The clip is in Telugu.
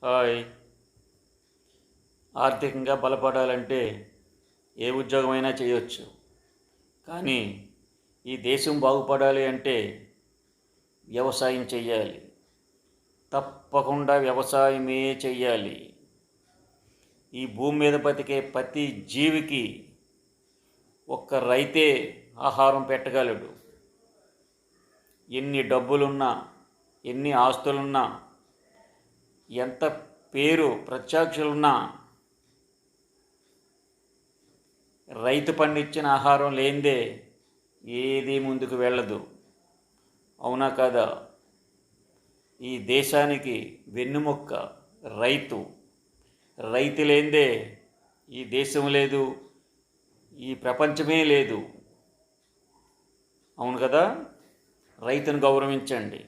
హాయ్. ఆర్థికంగా బలపడాలంటే ఏ ఉద్యోగమైనా చేయొచ్చు. కానీ ఈ దేశం బాగుపడాలి అంటే వ్యవసాయం చెయ్యాలి. తప్పకుండా వ్యవసాయమే చెయ్యాలి. ఈ భూమి మీద బతికే ప్రతి జీవికి ఒక్క రైతే ఆహారం పెట్టగలడు. ఎన్ని డబ్బులున్నా, ఎన్ని ఆస్తులున్నా, ఎంత పేరు ప్రత్యక్షలున్నా రైతు పండించిన ఆహారం లేనిదే ఏది ముందుకు వెళ్ళదు. అవునా కాదా? ఈ దేశానికి వెన్నుముక్క రైతు. రైతు లేనిదే ఈ దేశం లేదు, ఈ ప్రపంచమే లేదు. అవును కదా? రైతును గౌరవించండి.